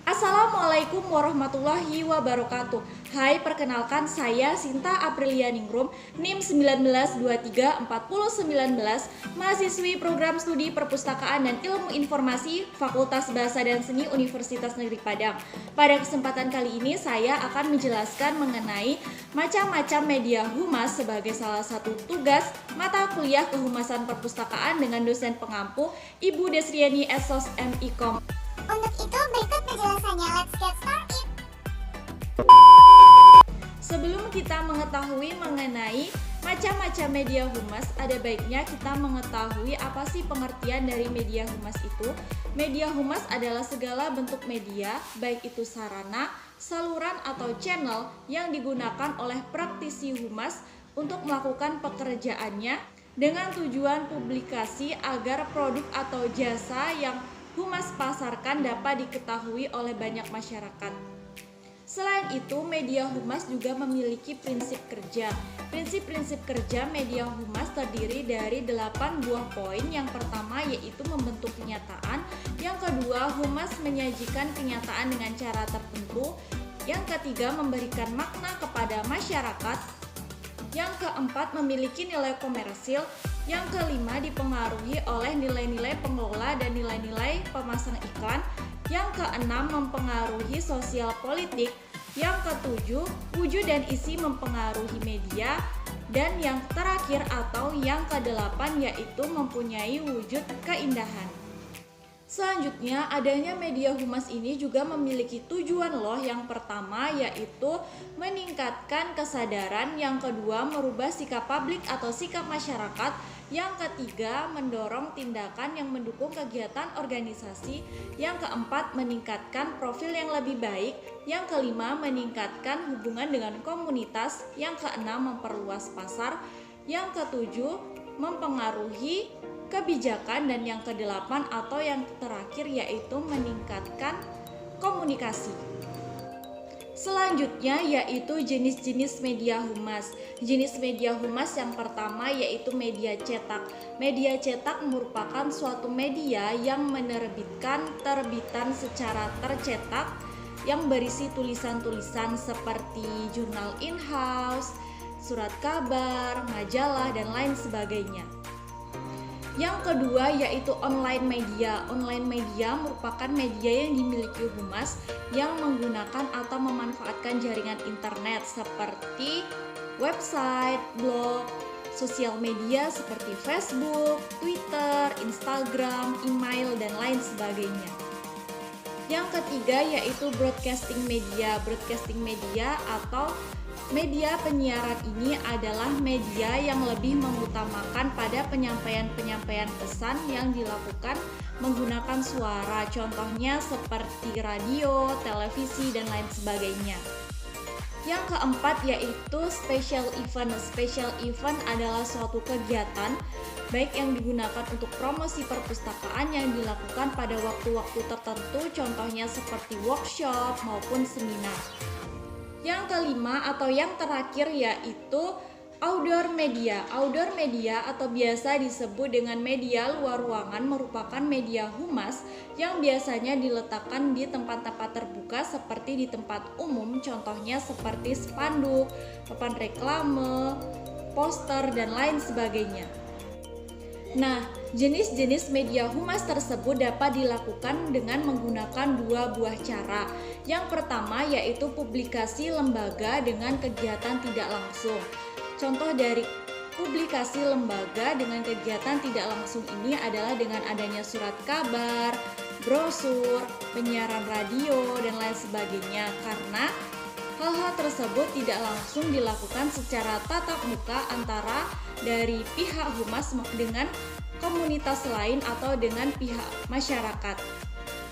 Assalamualaikum warahmatullahi wabarakatuh. Hai, perkenalkan saya Sinta Aprilia Ningrum, NIM 19234019, mahasiswi program studi Perpustakaan dan Ilmu Informasi Fakultas Bahasa dan Seni Universitas Negeri Padang. Pada kesempatan kali ini saya akan menjelaskan mengenai macam-macam media humas sebagai salah satu tugas mata kuliah kehumasan perpustakaan dengan dosen pengampu Ibu Desriani Esos MIKOM. Untuk itu berikut penjelasannya, let's get started. Sebelum kita mengetahui mengenai macam-macam media humas, ada baiknya kita mengetahui apa sih pengertian dari media humas itu. Media humas adalah segala bentuk media, baik itu sarana, saluran atau channel yang digunakan oleh praktisi humas untuk melakukan pekerjaannya dengan tujuan publikasi agar produk atau jasa yang humas pasarkan dapat diketahui oleh banyak masyarakat. Selain itu, media humas juga memiliki prinsip kerja. Prinsip-prinsip kerja media humas terdiri dari 8 buah poin. Yang pertama yaitu membentuk kenyataan. Yang kedua, humas menyajikan kenyataan dengan cara tertentu. Yang ketiga, memberikan makna kepada masyarakat. Yang keempat, memiliki nilai komersil. Yang kelima, dipengaruhi oleh nilai-nilai pengelola dan nilai-nilai pemasang iklan. Yang keenam, mempengaruhi sosial politik. Yang ketujuh, wujud dan isi mempengaruhi media. Dan yang terakhir atau yang kedelapan yaitu mempunyai wujud keindahan. Selanjutnya, adanya media humas ini juga memiliki tujuan loh. Yang pertama yaitu meningkatkan kesadaran, yang kedua merubah sikap publik atau sikap masyarakat, yang ketiga mendorong tindakan yang mendukung kegiatan organisasi, yang keempat meningkatkan profil yang lebih baik, yang kelima meningkatkan hubungan dengan komunitas, yang keenam memperluas pasar, yang ketujuh mempengaruhi kebijakan, dan yang kedelapan atau yang terakhir yaitu meningkatkan komunikasi. Selanjutnya yaitu jenis-jenis media humas. Jenis media humas yang pertama yaitu media cetak. Media cetak merupakan suatu media yang menerbitkan terbitan secara tercetak yang berisi tulisan-tulisan seperti jurnal in-house, surat kabar, majalah, dan lain sebagainya. Yang kedua yaitu online media. Online media merupakan media yang dimiliki humas yang menggunakan atau memanfaatkan jaringan internet seperti website, blog, sosial media seperti Facebook, Twitter, Instagram, email, dan lain sebagainya. Yang ketiga yaitu broadcasting media. Broadcasting media atau media penyiaran ini adalah media yang lebih mengutamakan pada penyampaian pesan yang dilakukan menggunakan suara. Contohnya seperti radio, televisi, dan lain sebagainya. Yang keempat yaitu special event. Special event adalah suatu kegiatan baik yang digunakan untuk promosi perpustakaan yang dilakukan pada waktu-waktu tertentu, contohnya seperti workshop maupun seminar. Yang kelima atau yang terakhir yaitu outdoor media. Outdoor media atau biasa disebut dengan media luar ruangan merupakan media humas yang biasanya diletakkan di tempat-tempat terbuka seperti di tempat umum, contohnya seperti spanduk, papan reklame, poster, dan lain sebagainya. Nah, jenis-jenis media humas tersebut dapat dilakukan dengan menggunakan dua buah cara. Yang pertama yaitu publikasi lembaga dengan kegiatan tidak langsung. Contoh dari publikasi lembaga dengan kegiatan tidak langsung ini adalah dengan adanya surat kabar, brosur, penyiaran radio, dan lain sebagainya. Karena hal-hal tersebut tidak langsung dilakukan secara tatap muka antara dari pihak humas dengan komunitas lain atau dengan pihak masyarakat.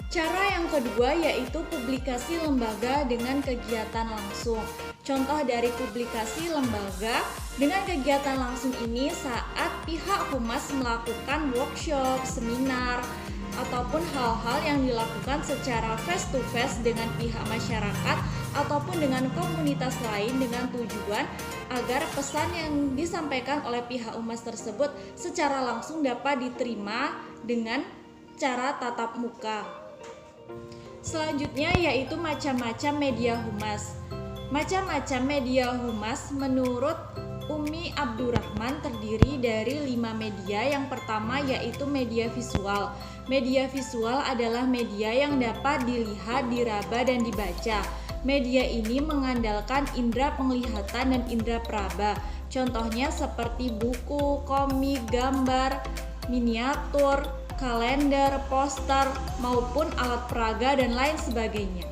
Cara yang kedua yaitu publikasi lembaga dengan kegiatan langsung. Contoh dari publikasi lembaga dengan kegiatan langsung ini saat pihak humas melakukan workshop, seminar, ataupun hal-hal yang dilakukan secara face to face dengan pihak masyarakat ataupun dengan komunitas lain dengan tujuan agar pesan yang disampaikan oleh pihak humas tersebut secara langsung dapat diterima dengan cara tatap muka. Selanjutnya yaitu macam-macam media humas. Macam-macam media humas menurut Umi Abdurrahman terdiri dari 5 media. Yang pertama yaitu media visual. Media visual adalah media yang dapat dilihat, diraba, dan dibaca. Media ini mengandalkan indera penglihatan dan indera peraba. Contohnya seperti buku, komik, gambar, miniatur, kalender, poster, maupun alat peraga dan lain sebagainya.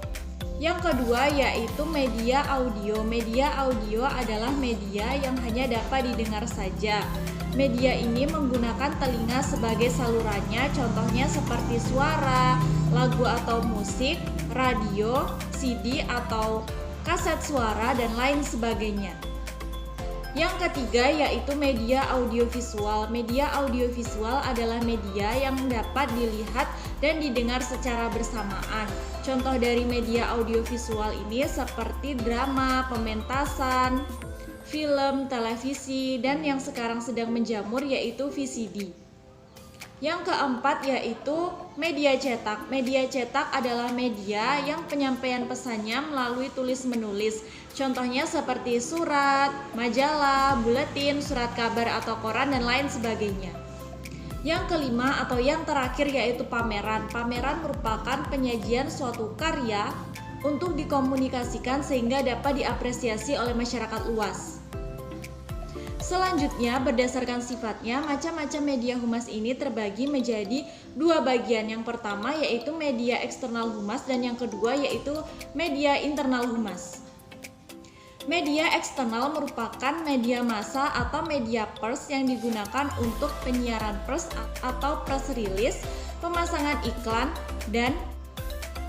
Yang kedua yaitu media audio. Media audio adalah media yang hanya dapat didengar saja. Media ini menggunakan telinga sebagai salurannya, contohnya seperti suara, lagu atau musik, radio, CD atau kaset suara, dan lain sebagainya. Yang ketiga yaitu media audiovisual. Media audiovisual adalah media yang dapat dilihat dan didengar secara bersamaan. Contoh dari media audiovisual ini seperti drama, pementasan, film, televisi, dan yang sekarang sedang menjamur yaitu VCD. Yang keempat yaitu media cetak. Media cetak adalah media yang penyampaian pesannya melalui tulis-menulis. Contohnya seperti surat, majalah, buletin, surat kabar atau koran, dan lain sebagainya. Yang kelima atau yang terakhir yaitu pameran. Pameran merupakan penyajian suatu karya untuk dikomunikasikan sehingga dapat diapresiasi oleh masyarakat luas. Selanjutnya, berdasarkan sifatnya, macam-macam media humas ini terbagi menjadi 2 bagian. Yang pertama yaitu media eksternal humas dan yang kedua yaitu media internal humas. Media eksternal merupakan media massa atau media pers yang digunakan untuk penyiaran pers atau press release, pemasangan iklan, dan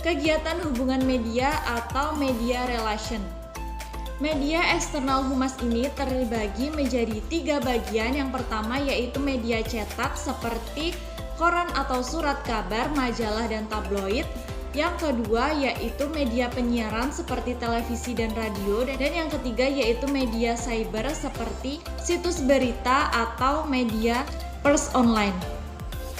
kegiatan hubungan media atau media relation. Media eksternal humas ini terbagi menjadi 3 bagian. Yang pertama yaitu media cetak seperti koran atau surat kabar, majalah, dan tabloid. Yang kedua yaitu media penyiaran seperti televisi dan radio, dan yang ketiga yaitu media cyber seperti situs berita atau media pers online.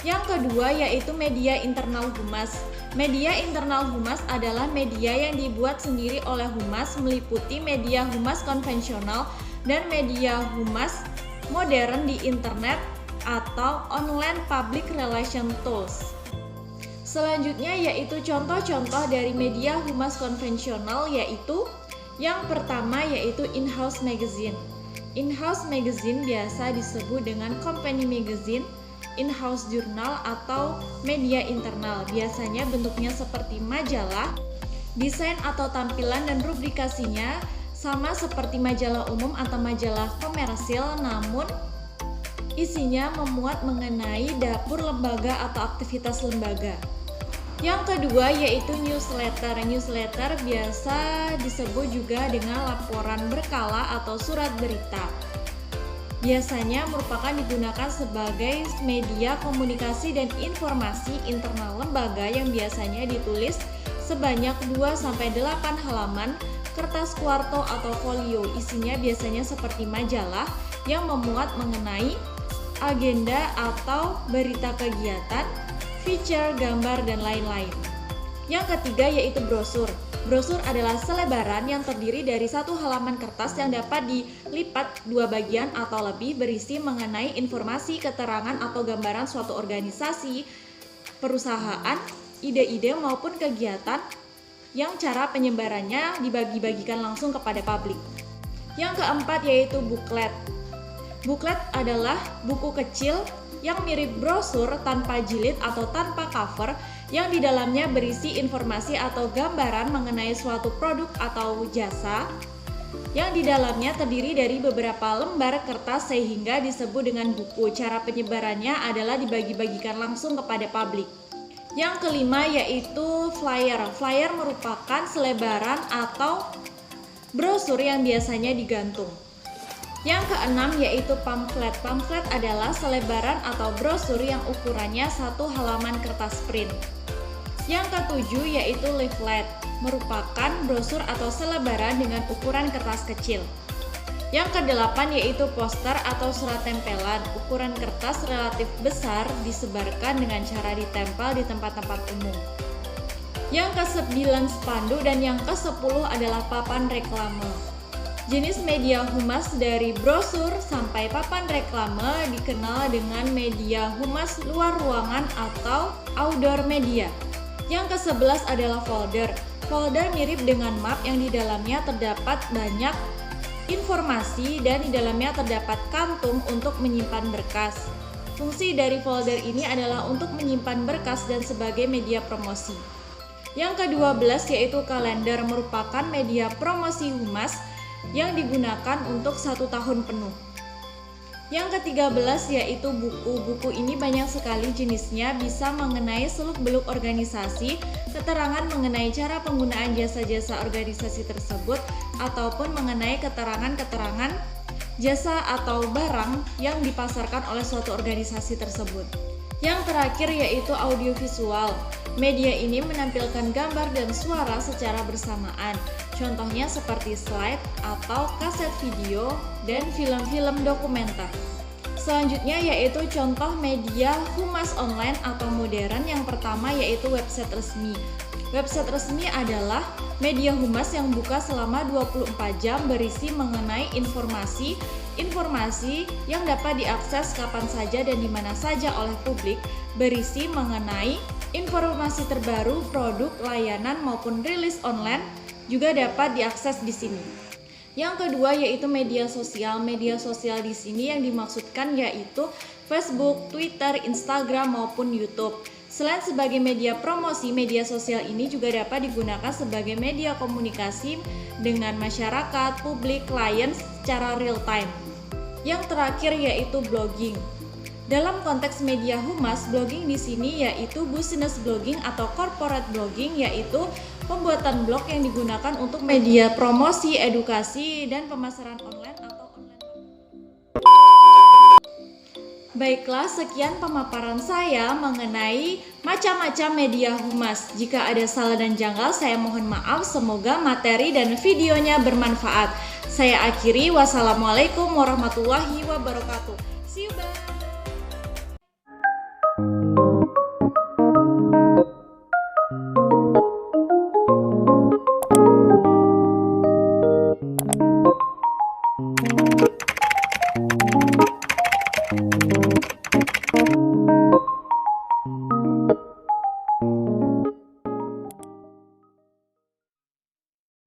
Yang kedua yaitu media internal humas. Media internal humas adalah media yang dibuat sendiri oleh humas, meliputi media humas konvensional dan media humas modern di internet atau online public relation tools. Selanjutnya yaitu contoh-contoh dari media humas konvensional, yaitu yang pertama yaitu in-house magazine. In-house magazine biasa disebut dengan company magazine, in-house journal atau media internal. Biasanya bentuknya seperti majalah, desain atau tampilan dan rubrikasinya sama seperti majalah umum atau majalah komersil, namun isinya memuat mengenai dapur lembaga atau aktivitas lembaga. Yang kedua yaitu newsletter. Newsletter biasa disebut juga dengan laporan berkala atau surat berita. Biasanya merupakan digunakan sebagai media komunikasi dan informasi internal lembaga yang biasanya ditulis sebanyak 2-8 halaman kertas kuarto atau folio. Isinya biasanya seperti majalah yang memuat mengenai agenda atau berita kegiatan, feature, gambar, dan lain-lain. Yang ketiga yaitu brosur. Brosur adalah selebaran yang terdiri dari 1 halaman kertas yang dapat dilipat 2 bagian atau lebih, berisi mengenai informasi, keterangan, atau gambaran suatu organisasi, perusahaan, ide-ide maupun kegiatan yang cara penyebarannya dibagi-bagikan langsung kepada publik. Yang keempat yaitu booklet. Booklet adalah buku kecil yang mirip brosur tanpa jilid atau tanpa cover, yang di dalamnya berisi informasi atau gambaran mengenai suatu produk atau jasa, yang di dalamnya terdiri dari beberapa lembar kertas sehingga disebut dengan buku. Cara penyebarannya adalah dibagi-bagikan langsung kepada publik. Yang kelima yaitu flyer. Flyer merupakan selebaran atau brosur yang biasanya digantung. Yang keenam yaitu pamflet. Pamflet adalah selebaran atau brosur yang ukurannya 1 halaman kertas print. Yang ketujuh yaitu leaflet, merupakan brosur atau selebaran dengan ukuran kertas kecil. Yang kedelapan yaitu poster atau surat tempelan, ukuran kertas relatif besar disebarkan dengan cara ditempel di tempat-tempat umum. Yang ke-9 spanduk dan yang ke-10 adalah papan reklame. Jenis media humas dari brosur sampai papan reklame dikenal dengan media humas luar ruangan atau outdoor media. Yang ke-11 adalah folder. Folder mirip dengan map yang di dalamnya terdapat banyak informasi dan di dalamnya terdapat kantung untuk menyimpan berkas. Fungsi dari folder ini adalah untuk menyimpan berkas dan sebagai media promosi. Yang ke-12 yaitu kalender, merupakan media promosi humas yang digunakan untuk 1 tahun penuh. Yang ke-13 yaitu buku. Buku ini banyak sekali jenisnya, bisa mengenai seluk-beluk organisasi, keterangan mengenai cara penggunaan jasa-jasa organisasi tersebut, ataupun mengenai keterangan-keterangan jasa atau barang yang dipasarkan oleh suatu organisasi tersebut. Yang terakhir yaitu audiovisual. Media ini menampilkan gambar dan suara secara bersamaan. Contohnya seperti slide atau kaset video dan film-film dokumenter. Selanjutnya yaitu contoh media humas online atau modern. Yang pertama yaitu website resmi. Website resmi adalah media humas yang buka selama 24 jam berisi mengenai informasi yang dapat diakses kapan saja dan di mana saja oleh publik, berisi mengenai informasi terbaru, produk, layanan maupun rilis online juga dapat diakses di sini. Yang kedua yaitu media sosial. Media sosial di sini yang dimaksudkan yaitu Facebook, Twitter, Instagram maupun YouTube. Selain sebagai media promosi, media sosial ini juga dapat digunakan sebagai media komunikasi dengan masyarakat, publik, klien secara real time. Yang terakhir yaitu blogging. Dalam konteks media humas, blogging di sini yaitu business blogging atau corporate blogging, yaitu pembuatan blog yang digunakan untuk media promosi, edukasi, dan pemasaran online atau online. Baiklah, sekian pemaparan saya mengenai macam-macam media humas. Jika ada salah dan janggal, saya mohon maaf. Semoga materi dan videonya bermanfaat. Saya akhiri, wassalamualaikum warahmatullahi wabarakatuh.